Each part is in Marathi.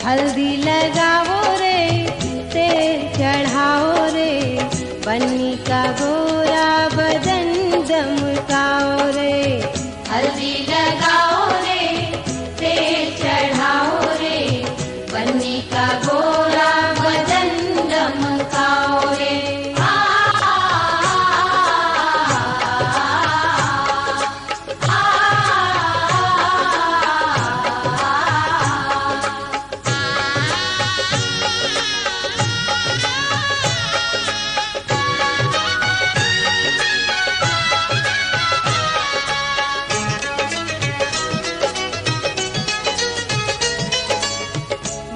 हल्दी लगाओ रे, तेल चढ़ाओ रे, बन्नी का गोरा बदन दमकाओ रे। हल्दी लगाओ रे, तेल चढ़ाओ रे, बन्नी का गोरा बदन दमकाओ रे।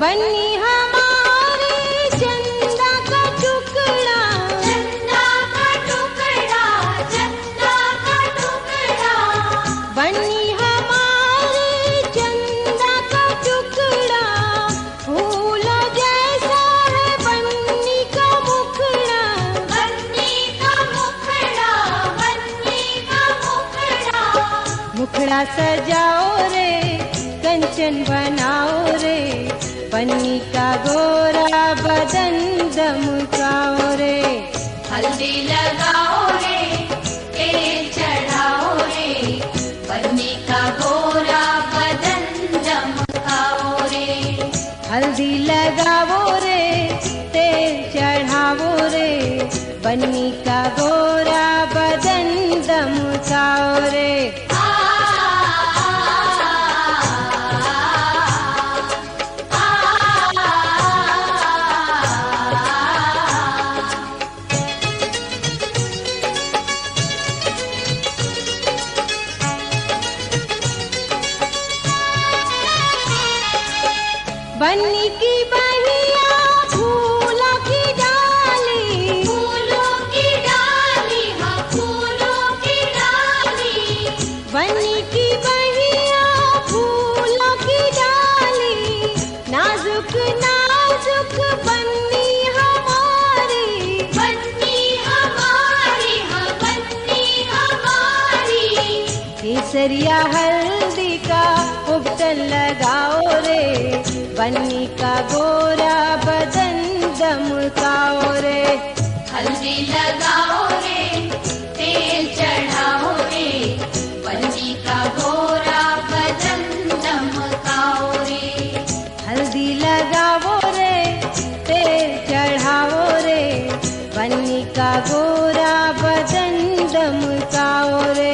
बन्नी हमारे चंदा का टुकड़ा, चंदा का टुकड़ा, चंदा का टुकड़ा। बन्नी हमारे चंदा का टुकड़ा, फूलों जैसा है बन्नी का मुखड़ा। बन्नी का मुखड़ा, बन्नी का मुखड़ा। मुखड़ा सजाओ रे, कंचन बनाओ रे, बन्नी का गोरा बदन दमकाओ रे। हल्दी लगाओ रे, तेल चढ़ाओ रे, बन्नी का गोरा बदन दमकाओ रे। हल्दी लगाओ रे, तेल चढ़ाओ रे, बन्नी का गोरा बदन दमकाओ रे। बन्नी की बहिया फूलों की डाली, फूलों की डाली, हाँ फूलों की डाली। बन्नी की बहिया फूलों की डाली, नाजुक नाजुक बन्नी हमारी। बन्नी हमारी, हाँ बन्नी हमारी। केसरिया हल्दी का उबटन लगाओ रे, बन्नी का गोरा बदन दमकाओ रे। हल्दी लगाओ रे, तेल चढ़ाओ रे, बन्नी का गोरा बदन दमकाओ रे। हल्दी लगाओ रे, तेल चढ़ाओ रे, बन्नी का गोरा बदन दमकाओ रे।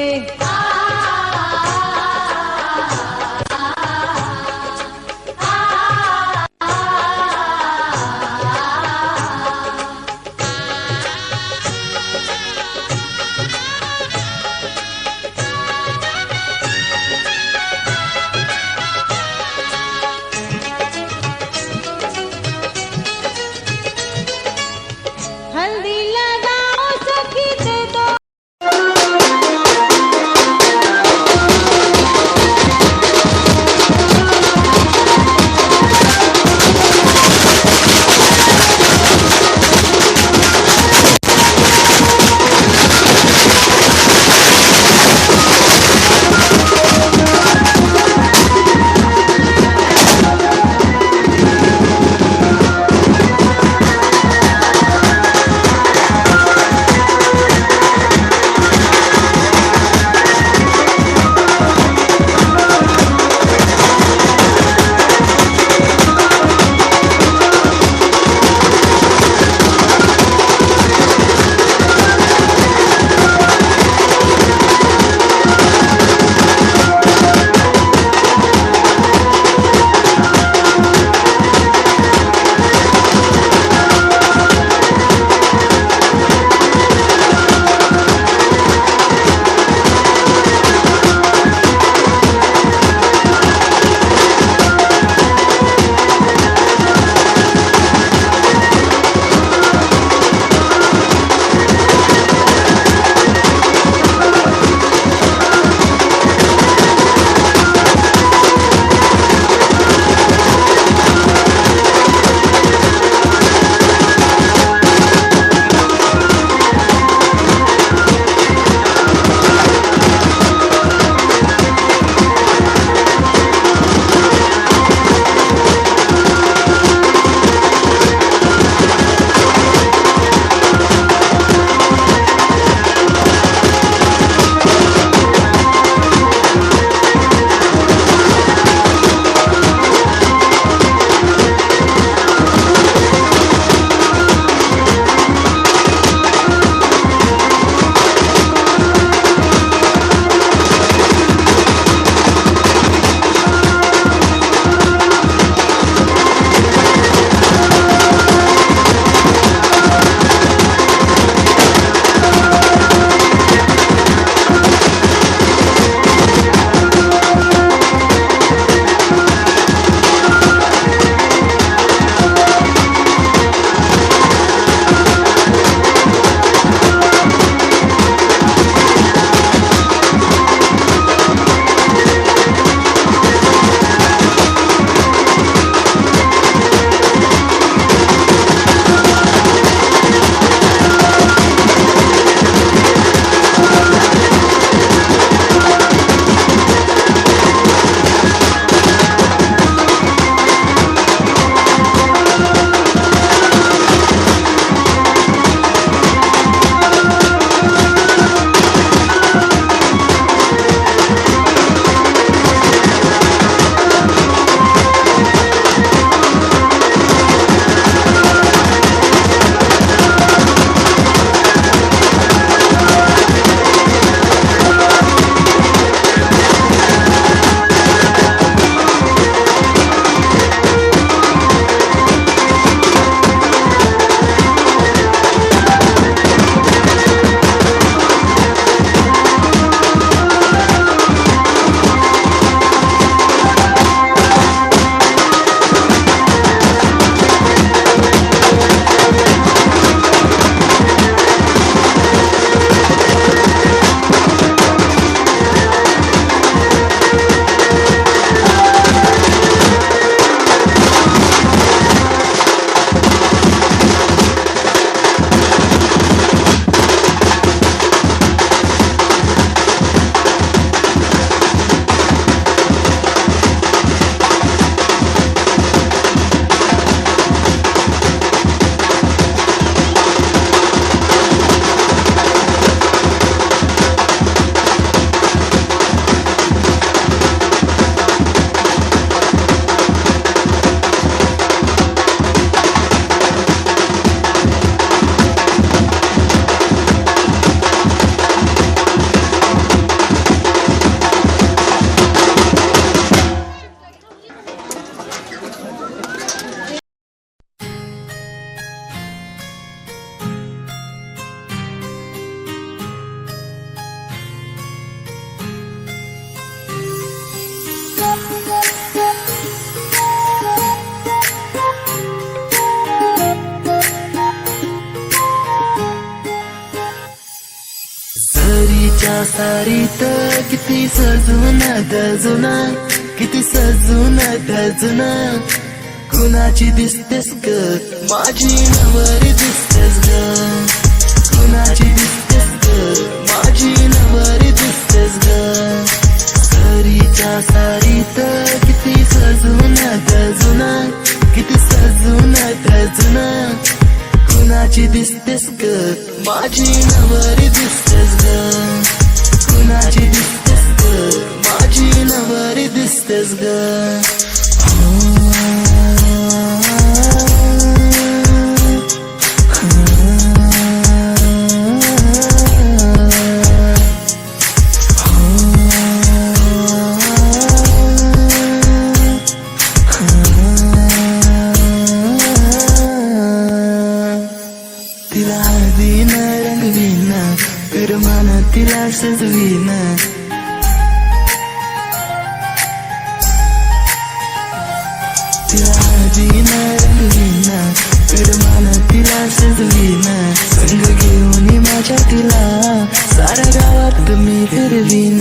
सरीच्या सारीत किती सजून धजून, किती सजून धजून, कुणाची दिसतेस ग माझी नवरी दिसतेस ग, कुणाची दिसतेस ग माझी नवरी दिसतेस ग. सरीच्या सारीत किती सजून धजून, किती सजून धजून, कुणाची दिसतेस ग माझी नवरी दिसतेस ग, कुणाची दिसतेस ग माझी नवरी दिसतेस ग. तिला हळदीन रंगवीन, करमान तिला सजवीन, तिला हळदीन रंगवीन, करमान तिला सजवीन, संग घेऊन माझ्या तिला साऱ्या गावात मी फिरवीन.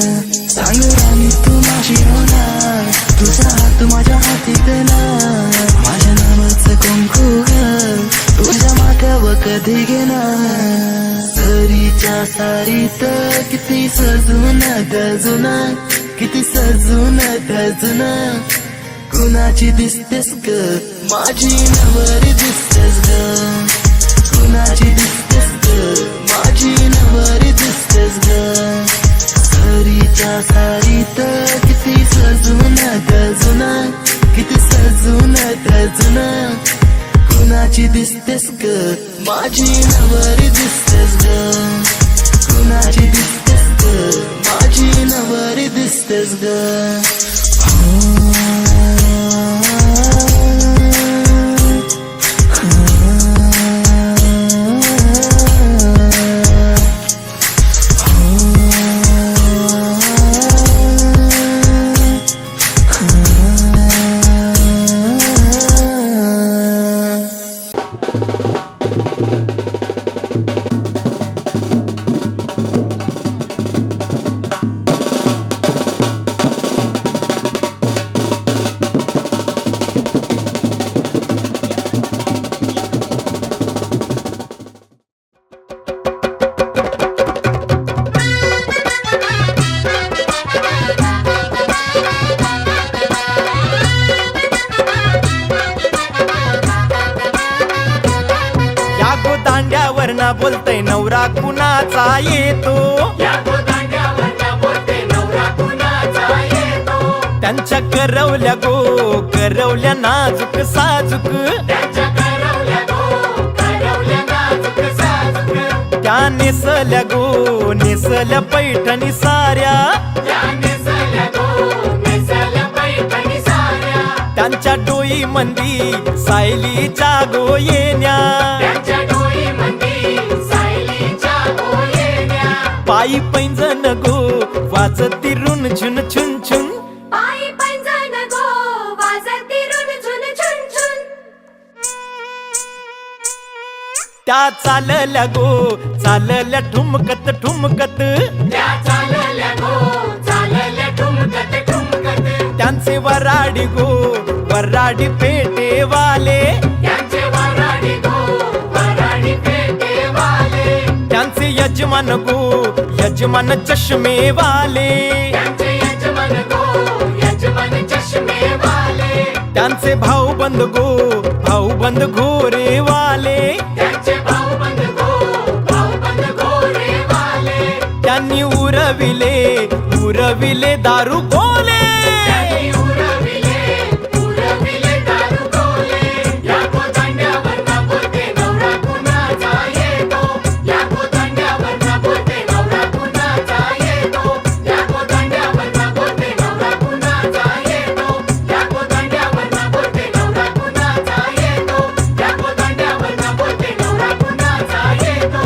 सांग राणी तू माझी होणार, तुझा हात माझ्या हाती देणार, माझ्या नावाचं कुंकू ग तुझ्या माथ्यावर कधी घेणार. सरीच्या सारीत किती सजून धजून, किती सजून धजून, कुणाची दिसतेस ग माझी नवरी दिसतेस ग, कुणाची दिसतेस ग माझी नवरी दिसतेस ग. सरीच्या सारीत किती सजून धजून, किती सजून धजून, कुणाची दिसतेस ग माझी नवरी दिसतेस ग, कुणाची दिसतेस ग माझी नवरी दिसतेस ग. दांड्यावरना बोलतय नवरा कुणाचा येतो, त्यांच्या करवल्या गो करवल्या नाजूक साजूक, त्या नेसल्या गो नेसल्या पैठणी साऱ्या, त्यांच्या डोई मंदी सायलीच्या गो येण्या, पायी पैंजण गो वाजती रुन झुन छुन छुन, पायी पैंजण गो वाजती रुन झुन झुन झुन. त्या चालल्या गो चालल्या ठुमकत ठुमकत, त्या चालल्या गो चालल्या ठुमकत ठुमकत, त्यांचे वराडी गो वराडी पेटे वाले, त्यांचे वराडी गो वराडी पेटे वाले, त्यांचे यजमान गो यजमान चष्मे वाले, त्यांचे यजमान गो यजमान चष्मे वाले, त्यांचे भाऊबंद गो भाऊबंद घोरे वाले, त्यांचे भाऊबंद घोरे वाले, त्यांनी उरविले दारू गोले, त्यांनी उरविले दारू गोले. या कोदांड्यावरना बोलते नवरा कुणाचा येतो, या कोदांड्यावरना बोलते नवरा कुणाचा येतो, या कोदांड्यावरना बोलते नवरा कुणाचा येतो, या कोदांड्यावरना बोलते नवरा कुणाचा येतो, या कोदांड्यावरना बोलते नवरा कुणाचा येतो.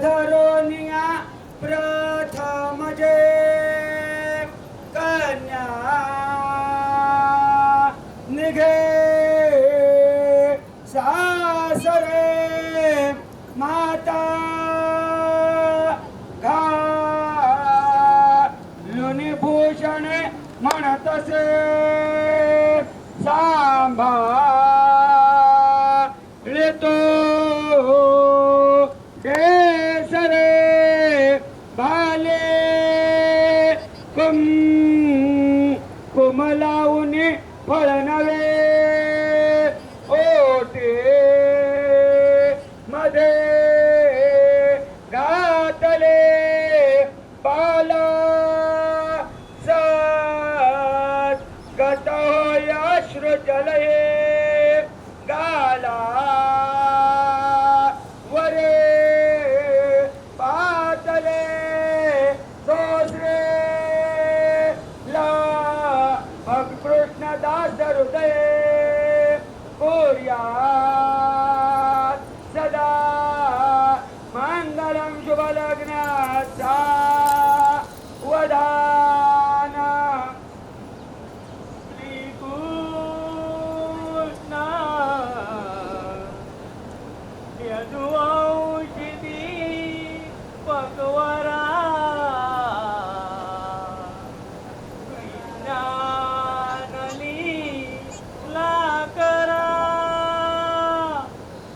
धरोनिया प्रथम जे कन्या निघे सासरे माता घालून भूषण म्हणत असे सांभाळतो केसरे भाले कुमलावून फळ नवे ओटे मध्ये घातले बाला सात गत अश्रु जलये गाला वरे पातले सोसरे ला कृष्णदास हृदय कुर्यात् सदा मंगलम शुभ लग्नाचा वदान श्रीकृष्ण यदुवंशिती पकवरा ज्ञानली लाकरा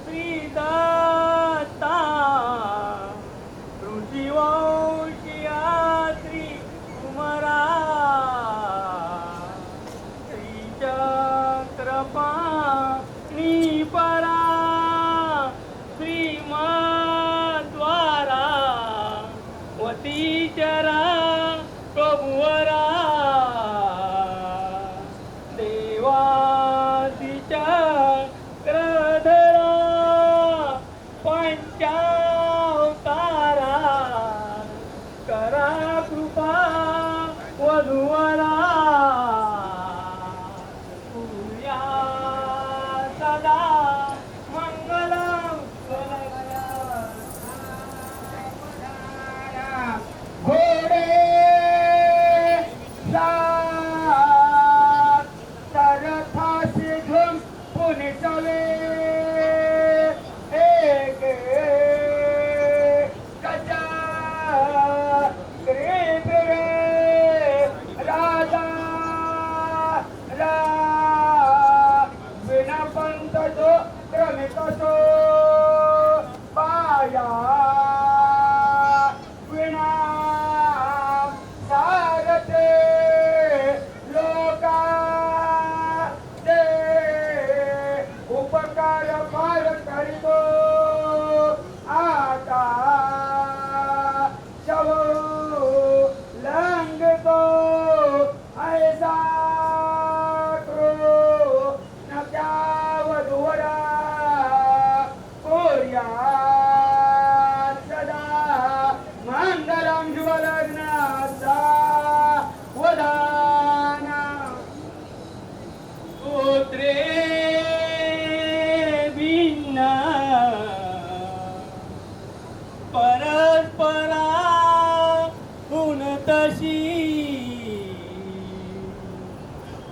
श्रीदत्ता ऋषिवंशिया श्री कुमारा श्रीचक्रपाणी परा श्रीमद्वारा वतीचरा प्रभुवरा देवादिच्या ग्रधरा पंचावतारा करा कृपा वधुवरा पूया सदा मंगलम घोडे सात तरथासी झुम पुणे चवे एक कचा रे राजा रा विना पंत जो क्रमित सो पाया विना सारते लोका दे उपकार फार करीतो आता शव लंगतो ऐसा कृष्ण त्या वधुवरा कोर्या सदा मंगलम शुभ लग्नाचा वदान पुत्रे भिन्न परस्परा गुण तशी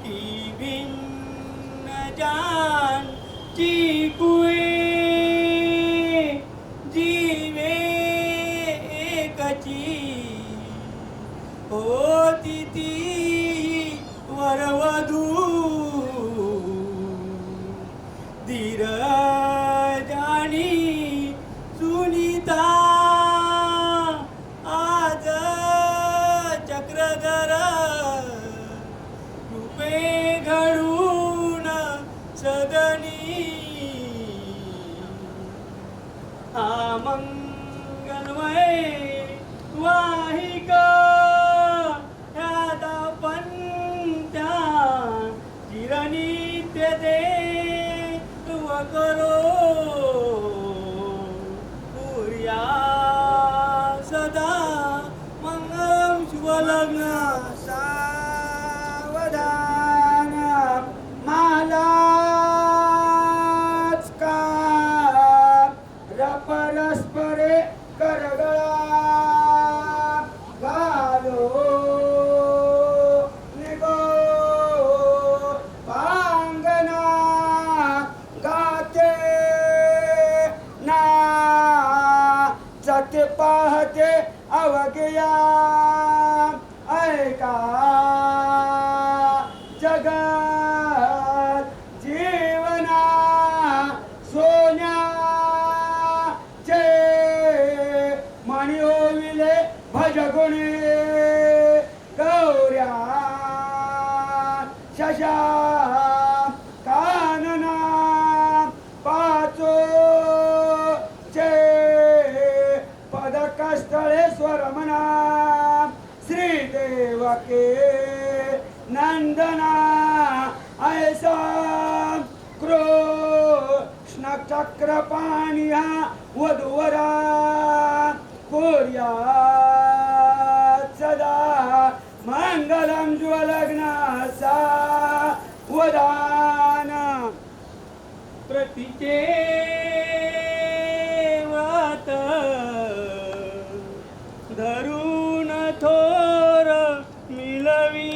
की भिन्न जान चिकुए जीवे एकची होती ती वरवधू धीरजानी सुनीता आज चक्रधर रूपे घडून सदनी हा मंगलमय वाहिक ह्या पंत्या चिरनित्य दे करो पूर्या सदा मंगलम शुभ लग्न सावधान मालाच का परस्परे कर पाहते पाहते अवघ्या ऐका जगात जीवना सोन्याचे मणी होविले भजगुणे गौऱ्या शशा कानना पाचो चे पदकस्थळे स्वरमना श्रीदेवके नंदना ऐसा कृष्ण चक्र पाणिया वधुवरा कोर्या सदा मंगलम ज्वलग्नासा वदान प्रतीचे वात धरून थोर मिलवी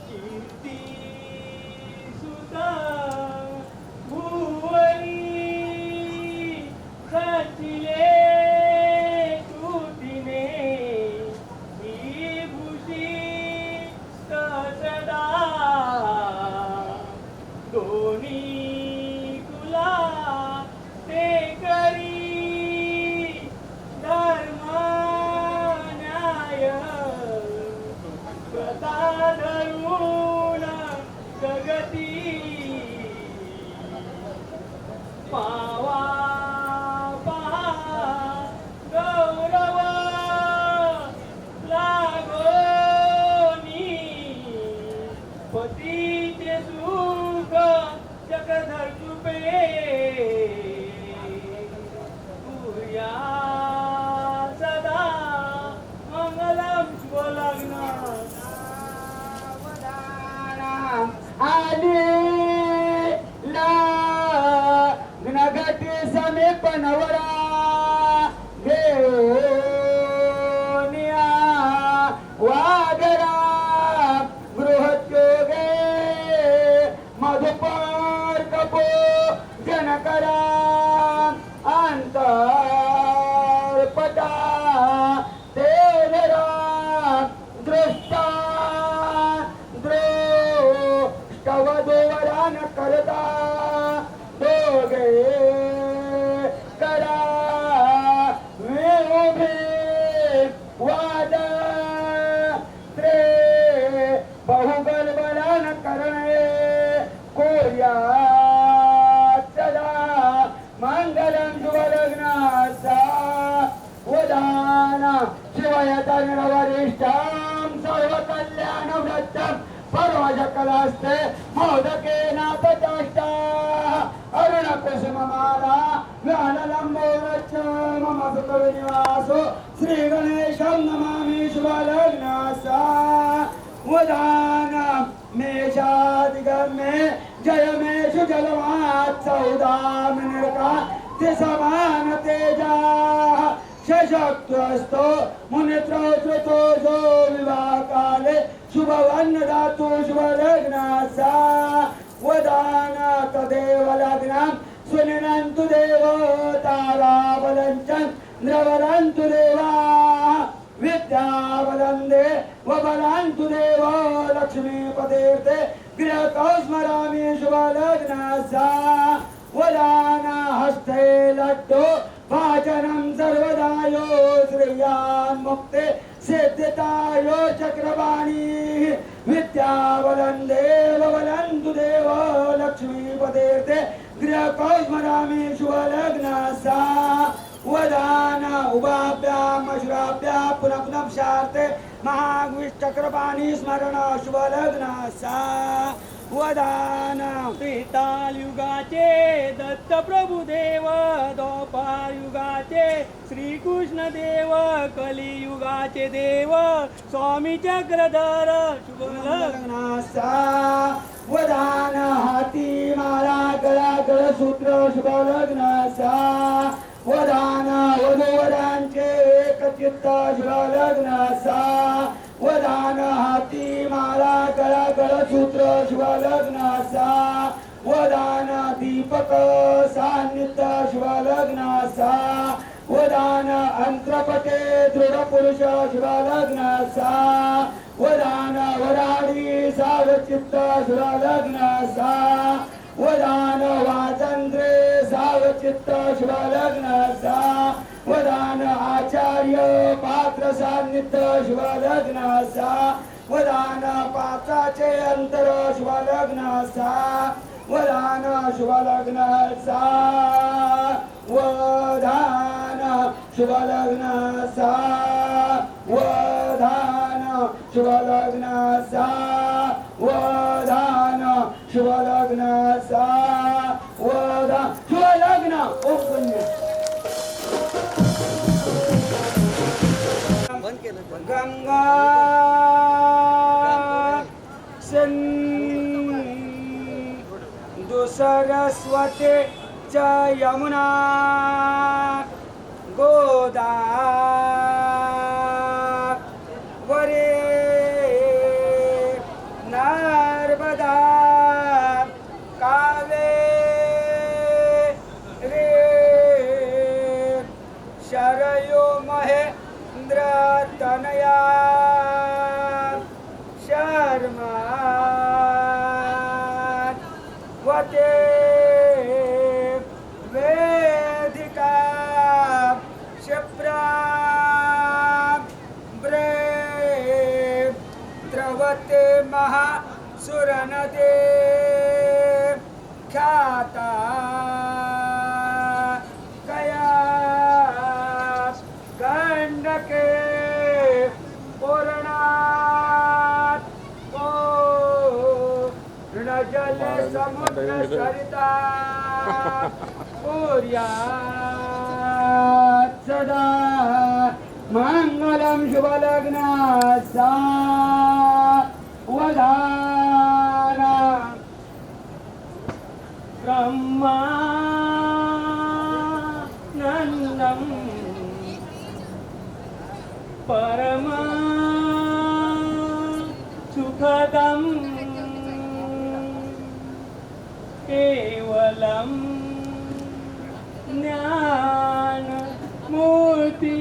कीर्ती सुता भुवनी सचिले तुतीने ही भूषी सदा दोन्ही तुला ते करी धर्म न्याय प्रता धरून जगती पावा पहा गौरव लागोनी पतीचे सुख चक्रधर कृपे पूर्या सदा मंगलम शुभलग्न आली लग्नघटी समीप नवरा घेऊनिया वागरा गृहोद्योगे मधुपर कपो जनकरा अंतर्पटा तेनरा दृष्टा दृष्टवधूवरा न करता दोघे करा विउभी वाद त्रे बहुगलबला न करणे कोर्या सदा मंगलम शुभलग्नासा वदाना शिवयतनवरिष्ठां सर्वकल्याणवृत्तं परमजकलास्ते मोदकेन पचाष्टा अरुणकुसुममाला ज्ञानलम्बोरच्च मम सुखविनिवासो श्रीगणेशं नमामि शुभलग्नासा वदाना मेषादिगमे जयमेषु जलवात् सौदामिनिर्का समान तेजा शशक्तस्तो मुनित्रो श्रुतो जो विवाह काले शुभवन्न धातु शुभलग्नासा वदाना तदेव लग्नं सुनिनन्तु देवो ताराबलञ्चं द्रवरन्तु देवा विद्यावदन्दे वबलन्तु देवो लक्ष्मीपतेर्थे गृहको स्मरामि शुभलग्नासा वदाना हस्ते लड्डो वाचनं सर्वदायो श्रेयान्मुक्ते सिद्धितायो चक्रवाणी विद्यावदन्दे वबलन्तु देवो लक्ष्मीपतेर्थे गृहको स्मरामि शुभलग्नासा वदाना उभाभ्याम अश्राभ्या पुनः पुनः शार्थे महाविष्चक्रपाणी स्मरण शुभलग्नासा वदाना त्रेतायुगाचे दत्त प्रभुदेव द्वापार युगाचे श्रीकृष्ण देव कलियुगाचे देव स्वामी चक्रधर शुभलग्नासा वदाना हाती माला गळा गळसूत्र शुभलग्नासा वदाना वधूवरांचे एकचित्त शुभलग्नासा वदाना हाती माला गळा गळसूत्र शुभलग्नासा वदाना दीपक सान्निध्य शुभलग्नासा शुभलग्नासा वदान अंत्रपटे दृढ पुरुष शुभलग्नासा वदान वराडी सावचित्त शुभलग्नासा वदान वाचंद्रे सावचित्त शुभलग्नासा वदान आचार्य पात्र सान्निध्य शुभलग्नासा वदान पाचाचे अंतर शुभलग्नासा वदान शुभलग्नासा वदान शुभलग्नासा वदान शुभलग्नासा वदान शुभलग्नासा वदान शुभलग्न ओम पुण्य गंगा सिंधु सरस्वती च यमुना गोदावरी नर्मदा कावेरी शरयू महेंद्र तनया शर्मा वते वेदिका क्षिप्रा द्रवते महासुरनदे ख्याता कया गंडके जल समुद्र सरिता कुर्यात् सदा मंगलम शुभलग्नासा वदाना ब्रह्मानन्दं परमा सुखदम् केवलम ज्ञान मूर्ति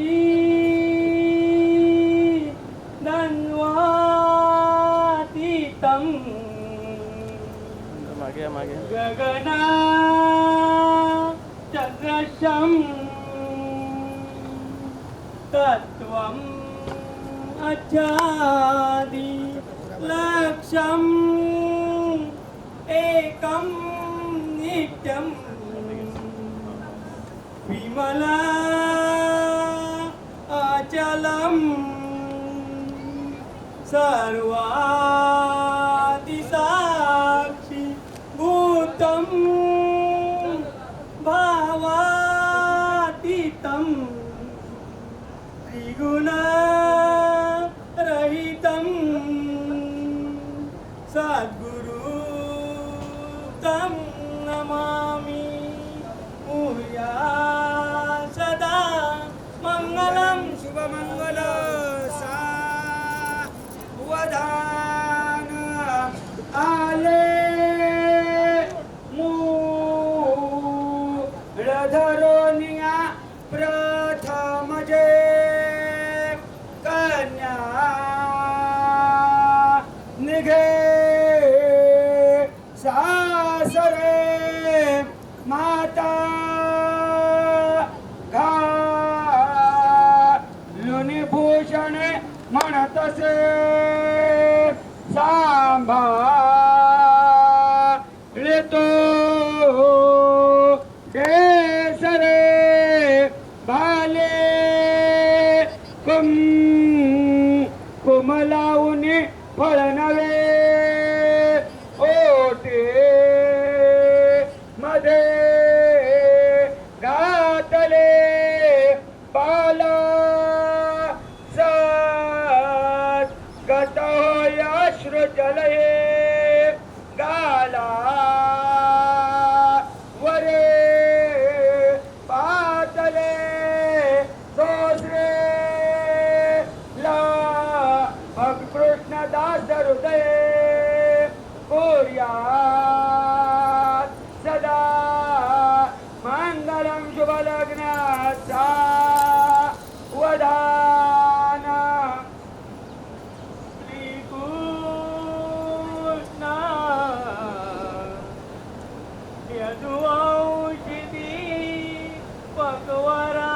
धन्वातीतम गगना चन्द्रशं तत्त्वम् अजादि लक्ष्यम् एकं नित्यं विमला अचलं सर्वादिसाक्षि भूतं भावातीतं त्रिगुणरहितं सद्गुरु तं नमामि भूयात् सदा मंगलम शुभमंगल सावधान आले मूळधरोनिया प्रथम जे कन्या निघे सासरे माता घालुनी भूषण म्हणतसे सांभाळतो केसरे भाले कुमलाऊनी फळ नवे ओटे मध्ये घातले बाला सात गत अश्रु जलये गाला वरे पातले सोसरे ला कृष्णदास हृदये कुर्यात् सदा मंगल मंगलम शुभ लग्नाचा वदान श्रीकृष्ण यदुवंशिती पकवरा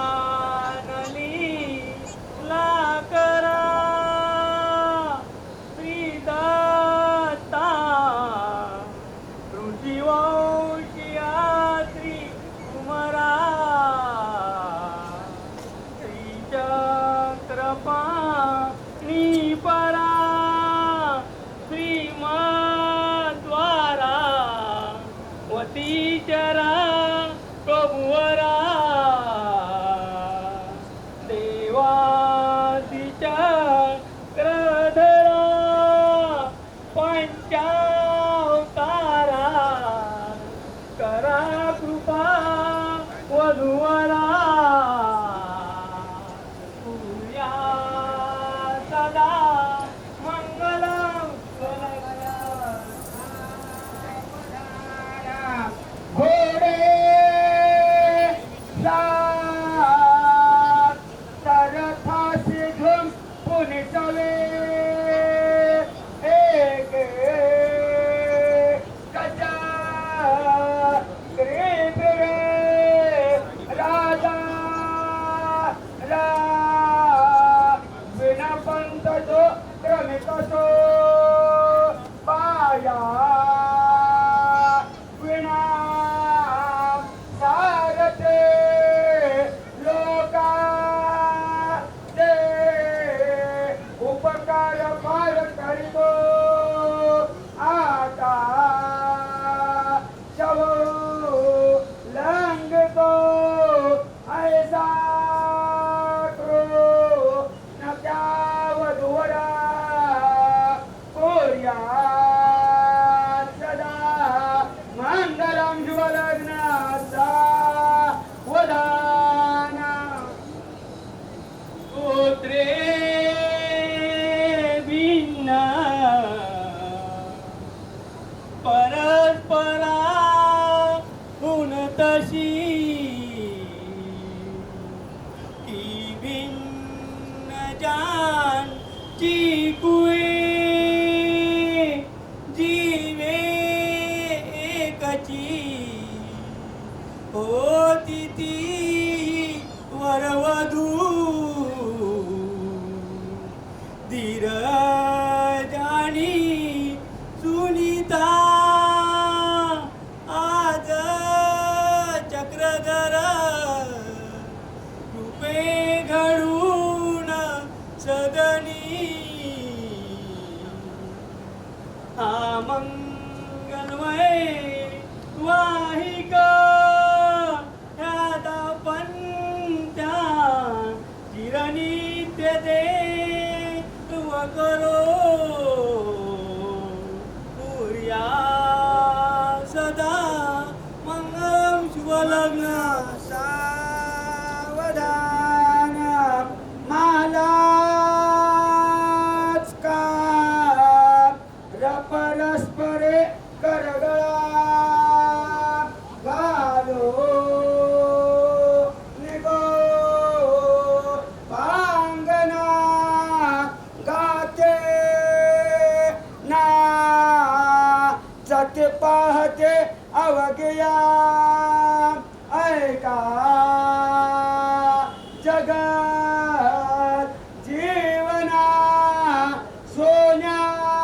विज्ञानली लाकरा श्रीदत्ता ऋषिवंशिया श्री कुमरा श्रीचक्रपाणी परा श्रीमद्वारा वतीचरा प्रभुवरा देवादिचक्रधरा पंचावतारा करा कृपा वधुवरा पूया सदा मंगलम घोडे तरथासी घुम पुणे चले एक कचा ग्रीबरे राजा रा विना पंत जो क्रमित सो पाया विना सारथे लोका दे उपकार फार करितो आता शव लंगतो ऐसा कृष्ण त्या वधुवरा कोर्या सदा मंगलम शुभ लग्नाचा वदाना पुत्रे भिन्न परस्परा गुण तशी की भिन्न जान चिकुए जीवे एकची होती ती वरवधू धीरजानी सुनीता आज चक्रधर रूपे घडून सदनी हा मंगलमय वाहिक ह्या पंचा चिरनित्य दे करो पूर्या सदा मंगलम शुभ लग्न सावधान मालाच का परस्परे करगळा घालो निगो पांगना गाते ना जाते पाहते अवघया ऐका जगात जीवना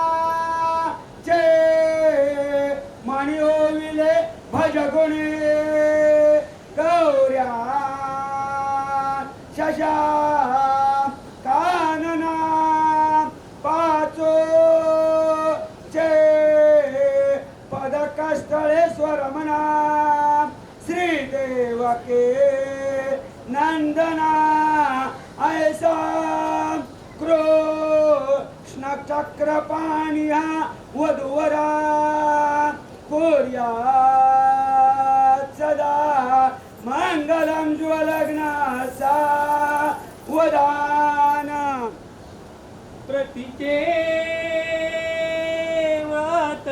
सोन्याचे मणी होविले भजगुणे गौऱ्या शशा कानना पाचो चे पदकस्थळे स्वरमना श्रीदेवके नंदना ऐसा कृष्ण चक्रपाणिया वधुवरा कुर्यात् सदा मंगलम ज्वलग्नाचा वदान प्रतीचे वात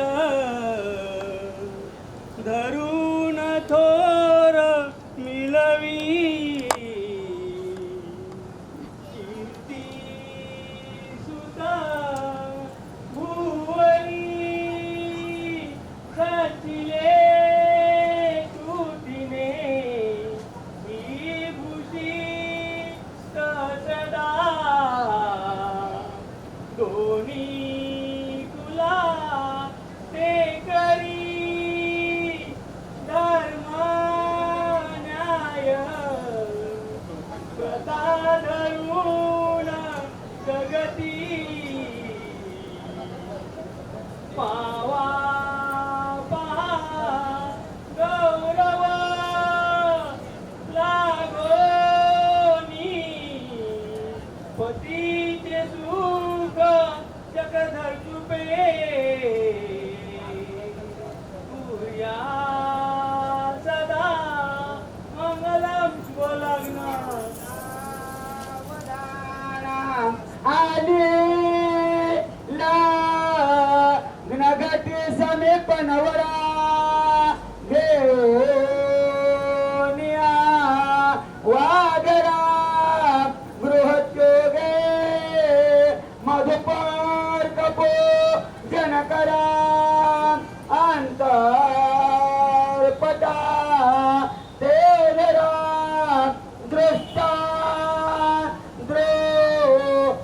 वाचिले कृतीने ही भूषित सदा दोन्ही कुला ते करी धर्म न्याय स्वतः धरून जगती पावा पहा गौरव लागोनी पतीचे सुख चक्रधर कृपे पूर्या सदा मंगलम शुभलग्न घटी समीप नवरा घेऊनिया वागरा गृहोद्योगे मधुपर कपो जनकरा अंतर्पटा तेलरा दृष्टा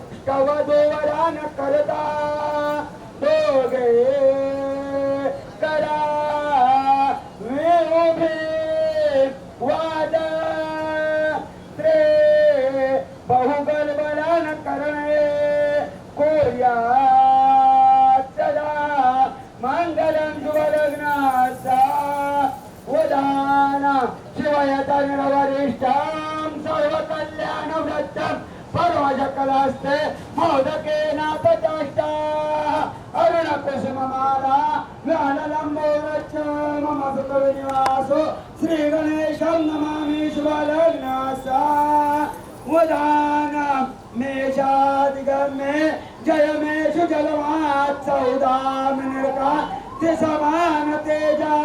द्रोष्टवधूवरान करता दोघे करा उभे वाद त्रे बहुगलबलान करणे कोर्या सदा मंगलम शुभलग्नाचा उदान शिवयतनिर्वरिष्ठां सर्वकल्याणव्रतं परमजकलास्ते मोदकेन तचाष्टा अरुणकुसुममाला व्याललम्बोरच्च मम सुखविनिवासो श्रीगणेशं नमामि शुभलग्नासा उदान मेषादिगमे जयमेषु जलवात् सौदाम निर्का समान तेजा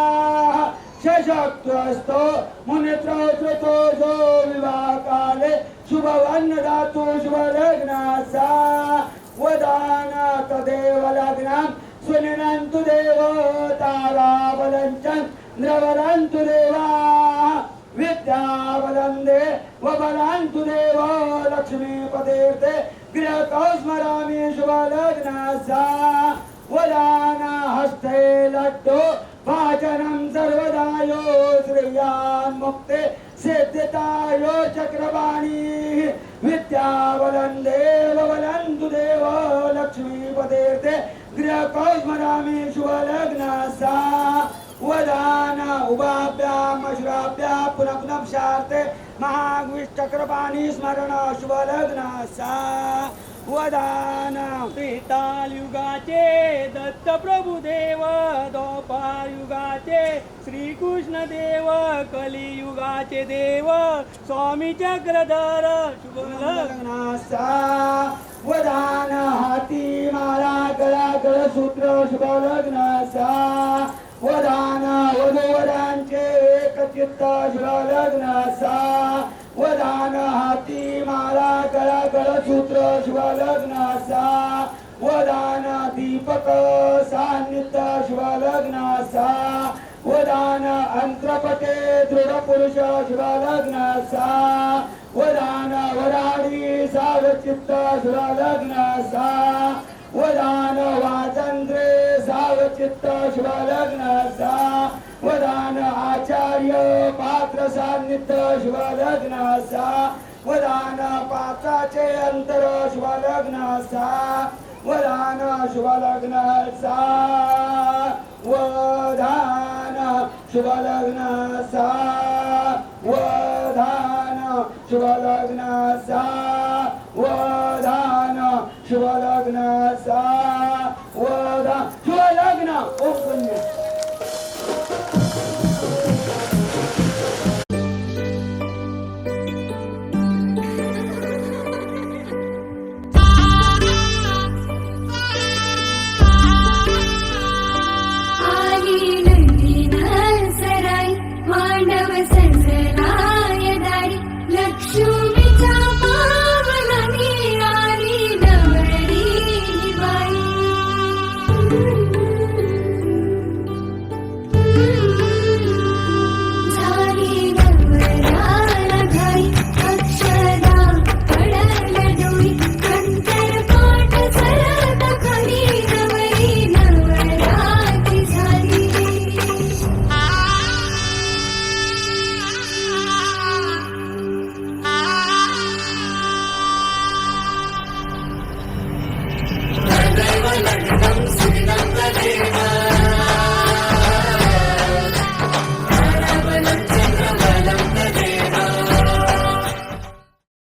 शशक्तस्तो मुनित्रो श्रुतो जो विवाहकाले शुभवन्न दातु शुभलग्नासा वदान तदेव लग्नं सुनिनन्तु देवो ताराबलञ्चं द्रवरन्तु देवा विद्यावदन्दे वबलन्तु देवो लक्ष्मीपतेर्ते गृहतो स्मरामि शुभलग्नासा वदान हस्ते लड्डो वाचनं सर्वदायो श्रेयान्मुक्ते सिद्धितायो चक्रवाणी विद्यावदन्दे वबलन्तु देवो लक्ष्मीपतेर्ते गृहतो स्मरामि शुभलग्नासा वदान उभाभ्याम अश्राभ्यां पुनः पुनः शार्ते महाविष्टक्रपाणी स्मरण शुभलग्नासा वदान त्रेतायुगाचे दत्त प्रभुदेव द्वापार युगाचे श्रीकृष्ण देव कलियुगाचे देव स्वामी चक्रधर शुभलग्नासा वदान हाती माला गळा गळसूत्र शुभलग्नासा वदान वधूवरांचे एकचित्त शुभलग्नासा वदान हाती माला गळा गळसूत्र शुभलग्नासा वदान दीपक सान्निध्य शुभलग्नासा वदान अंत्रपटे दृढ पुरुष शुभलग्नासा वदान वराडी सावचित्त शुभलग्नासा वदान वाचंद्रे सावचित्त शुभलग्नासा वदान आचार्य पात्र सान्निध्य शुभलग्नासा वदान पात्राचे अंतर शुभलग्नासा वदान शुभलग्नासा वदान शुभलग्नासा वदान शुभलग्नासा